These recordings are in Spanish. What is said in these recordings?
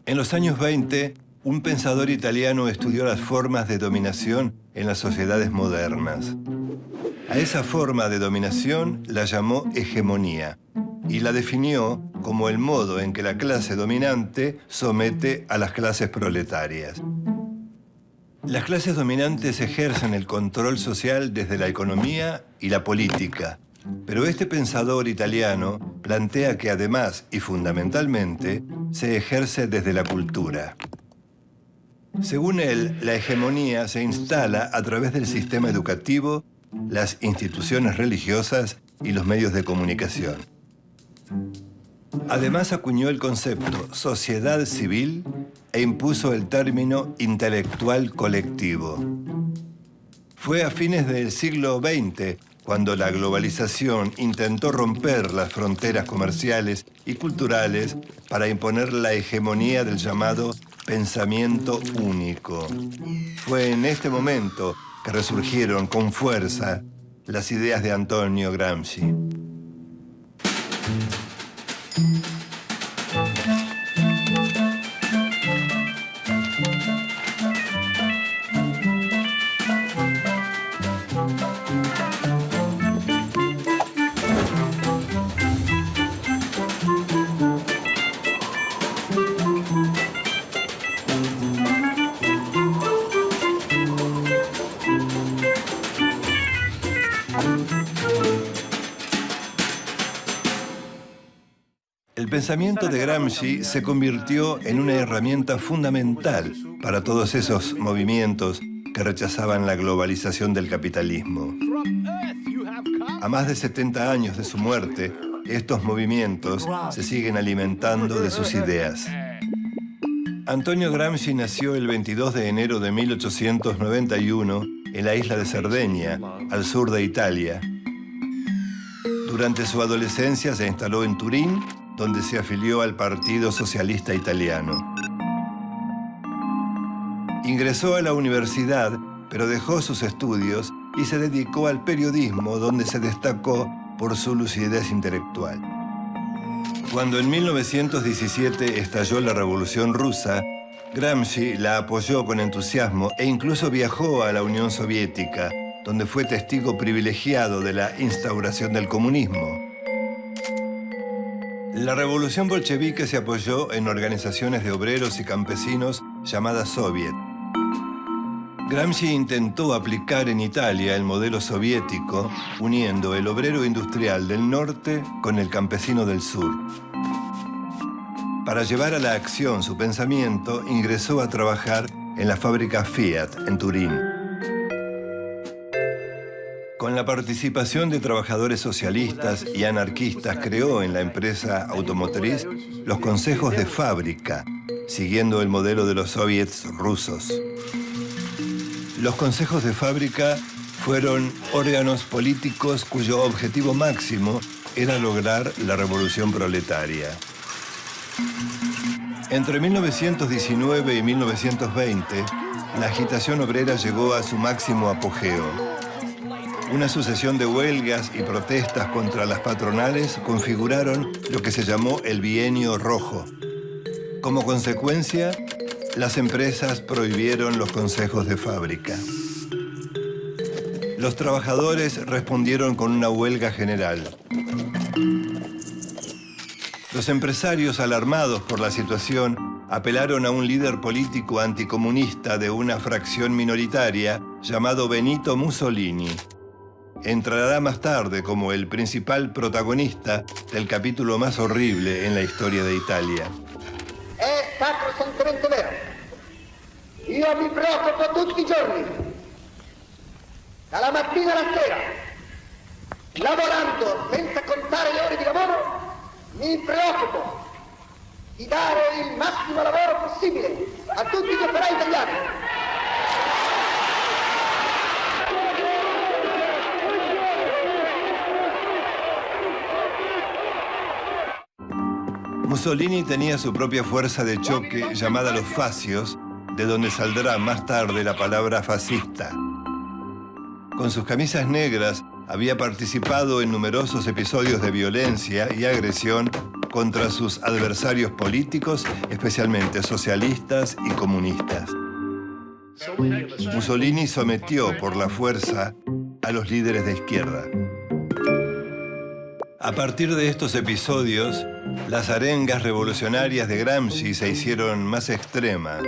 En los años 20, un pensador italiano estudió las formas de dominación en las sociedades modernas. A esa forma de dominación la llamó hegemonía y la definió como el modo en que la clase dominante somete a las clases proletarias. Las clases dominantes ejercen el control social desde la economía y la política, pero este pensador italiano plantea que además y fundamentalmente se ejerce desde la cultura. Según él, la hegemonía se instala a través del sistema educativo, las instituciones religiosas y los medios de comunicación. Además acuñó el concepto sociedad civil e impuso el término intelectual colectivo. Fue a fines del siglo XX cuando la globalización intentó romper las fronteras comerciales y culturales para imponer la hegemonía del llamado pensamiento único. Fue en este momento que resurgieron con fuerza las ideas de Antonio Gramsci. El pensamiento de Gramsci se convirtió en una herramienta fundamental para todos esos movimientos que rechazaban la globalización del capitalismo. A más de 70 años de su muerte, estos movimientos se siguen alimentando de sus ideas. Antonio Gramsci nació el 22 de enero de 1891 en la isla de Cerdeña, al sur de Italia. Durante su adolescencia se instaló en Turín, donde se afilió al Partido Socialista Italiano. Ingresó a la universidad, pero dejó sus estudios y se dedicó al periodismo, donde se destacó por su lucidez intelectual. Cuando en 1917 estalló la Revolución Rusa, Gramsci la apoyó con entusiasmo e incluso viajó a la Unión Soviética, donde fue testigo privilegiado de la instauración del comunismo. La revolución bolchevique se apoyó en organizaciones de obreros y campesinos llamadas Soviet. Gramsci intentó aplicar en Italia el modelo soviético, uniendo el obrero industrial del norte con el campesino del sur. Para llevar a la acción su pensamiento, ingresó a trabajar en la fábrica Fiat, en Turín. Con la participación de trabajadores socialistas y anarquistas, creó en la empresa automotriz los consejos de fábrica, siguiendo el modelo de los soviets rusos. Los consejos de fábrica fueron órganos políticos cuyo objetivo máximo era lograr la revolución proletaria. Entre 1919 y 1920, la agitación obrera llegó a su máximo apogeo. Una sucesión de huelgas y protestas contra las patronales configuraron lo que se llamó el Bienio Rojo. Como consecuencia, las empresas prohibieron los consejos de fábrica. Los trabajadores respondieron con una huelga general. Los empresarios, alarmados por la situación, apelaron a un líder político anticomunista de una fracción minoritaria llamado Benito Mussolini. Entrará más tarde como el principal protagonista del capítulo más horrible en la historia de Italia. È sacrosantemente vero. Io mi preoccupo tutti i giorni, dalla mattina alla sera, lavorando senza contare le ore di lavoro, mi preoccupo di dare il massimo lavoro possibile a tutti gli operai italiani. Mussolini tenía su propia fuerza de choque llamada los fascios, de donde saldrá más tarde la palabra fascista. Con sus camisas negras había participado en numerosos episodios de violencia y agresión contra sus adversarios políticos, especialmente socialistas y comunistas. Mussolini sometió por la fuerza a los líderes de izquierda. A partir de estos episodios, las arengas revolucionarias de Gramsci se hicieron más extremas.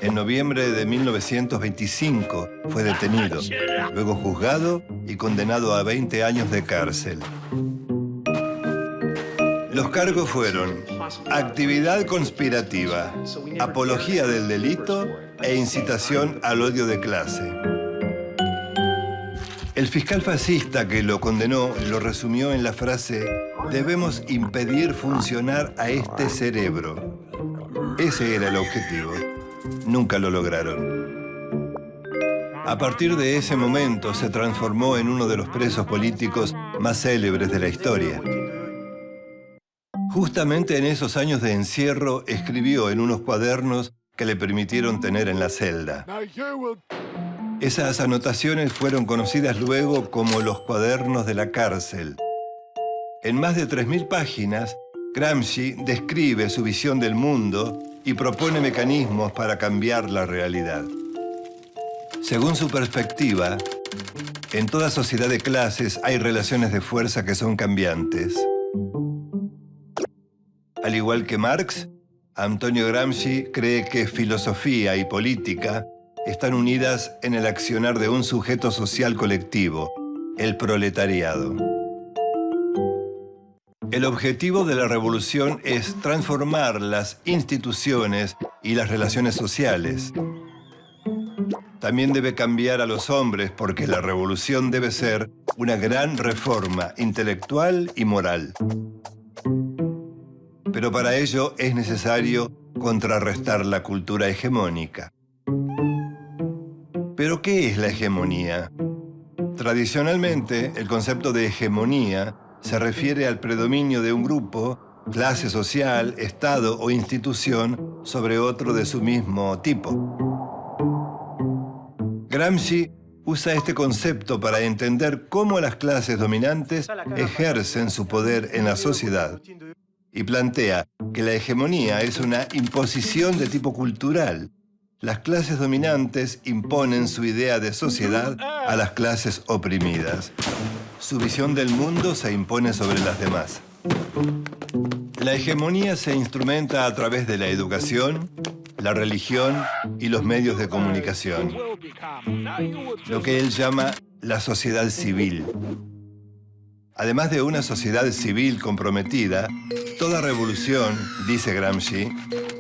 En noviembre de 1925 fue detenido, luego juzgado y condenado a 20 años de cárcel. Los cargos fueron actividad conspirativa, apología del delito e incitación al odio de clase. El fiscal fascista que lo condenó lo resumió en la frase: debemos impedir funcionar a este cerebro. Ese era el objetivo. Nunca lo lograron. A partir de ese momento se transformó en uno de los presos políticos más célebres de la historia. Justamente en esos años de encierro escribió en unos cuadernos que le permitieron tener en la celda. Esas anotaciones fueron conocidas luego como los cuadernos de la cárcel. En más de 3.000 páginas, Gramsci describe su visión del mundo y propone mecanismos para cambiar la realidad. Según su perspectiva, en toda sociedad de clases hay relaciones de fuerza que son cambiantes. Al igual que Marx, Antonio Gramsci cree que filosofía y política están unidas en el accionar de un sujeto social colectivo, el proletariado. El objetivo de la revolución es transformar las instituciones y las relaciones sociales. También debe cambiar a los hombres porque la revolución debe ser una gran reforma intelectual y moral. Pero para ello es necesario contrarrestar la cultura hegemónica. ¿Pero qué es la hegemonía? Tradicionalmente, el concepto de hegemonía se refiere al predominio de un grupo, clase social, estado o institución sobre otro de su mismo tipo. Gramsci usa este concepto para entender cómo las clases dominantes ejercen su poder en la sociedad y plantea que la hegemonía es una imposición de tipo cultural. Las clases dominantes imponen su idea de sociedad a las clases oprimidas. Su visión del mundo se impone sobre las demás. La hegemonía se instrumenta a través de la educación, la religión y los medios de comunicación, lo que él llama la sociedad civil. Además de una sociedad civil comprometida, toda revolución, dice Gramsci,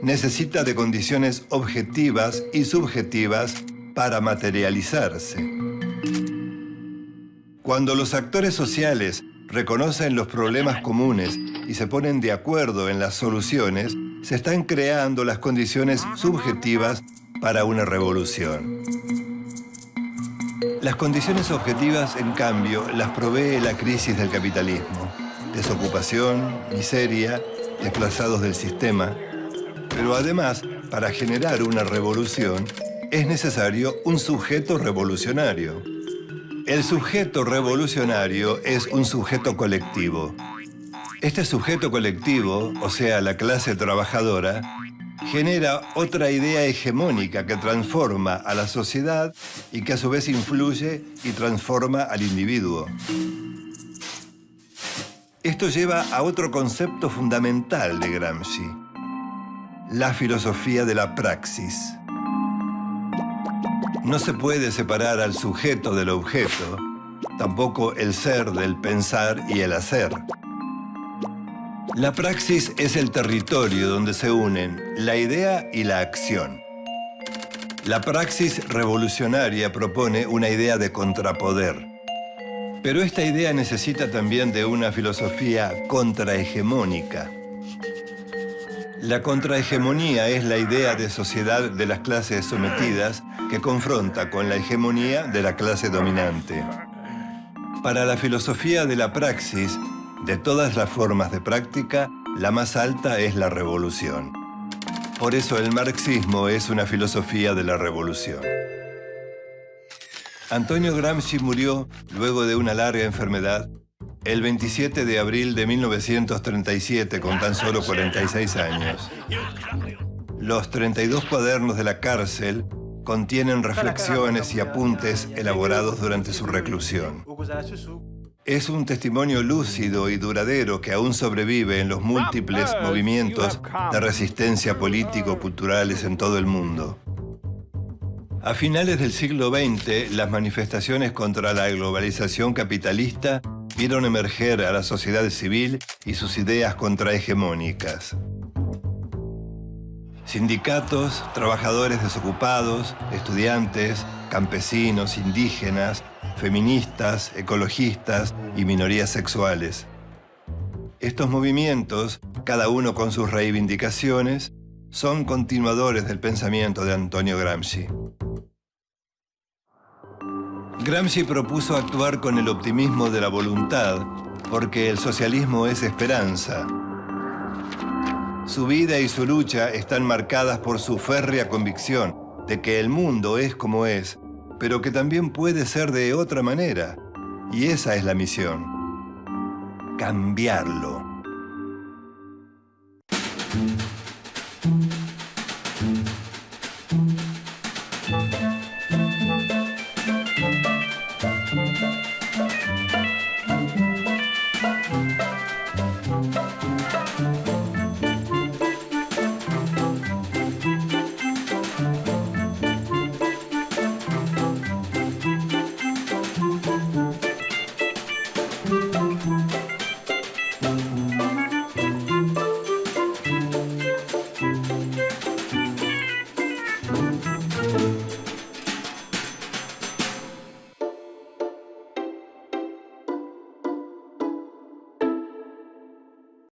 necesita de condiciones objetivas y subjetivas para materializarse. Cuando los actores sociales reconocen los problemas comunes y se ponen de acuerdo en las soluciones, se están creando las condiciones subjetivas para una revolución. Las condiciones objetivas, en cambio, las provee la crisis del capitalismo. Desocupación, miseria, desplazados del sistema. Pero además, para generar una revolución, es necesario un sujeto revolucionario. El sujeto revolucionario es un sujeto colectivo. Este sujeto colectivo, o sea, la clase trabajadora, genera otra idea hegemónica que transforma a la sociedad y que a su vez influye y transforma al individuo. Esto lleva a otro concepto fundamental de Gramsci: la filosofía de la praxis. No se puede separar al sujeto del objeto, tampoco el ser del pensar y el hacer. La praxis es el territorio donde se unen la idea y la acción. La praxis revolucionaria propone una idea de contrapoder. Pero esta idea necesita también de una filosofía contrahegemónica. La contrahegemonía es la idea de sociedad de las clases sometidas que confronta con la hegemonía de la clase dominante. Para la filosofía de la praxis, de todas las formas de práctica, la más alta es la revolución. Por eso el marxismo es una filosofía de la revolución. Antonio Gramsci murió luego de una larga enfermedad El 27 de abril de 1937, con tan solo 46 años. Los 32 cuadernos de la cárcel contienen reflexiones y apuntes elaborados durante su reclusión. Es un testimonio lúcido y duradero que aún sobrevive en los múltiples movimientos de resistencia político-culturales en todo el mundo. A finales del siglo XX, las manifestaciones contra la globalización capitalista vieron emerger a la sociedad civil y sus ideas contrahegemónicas. Sindicatos, trabajadores desocupados, estudiantes, campesinos, indígenas, feministas, ecologistas y minorías sexuales. Estos movimientos, cada uno con sus reivindicaciones, son continuadores del pensamiento de Antonio Gramsci. Gramsci propuso actuar con el optimismo de la voluntad, porque el socialismo es esperanza. Su vida y su lucha están marcadas por su férrea convicción de que el mundo es como es, pero que también puede ser de otra manera. Y esa es la misión: cambiarlo.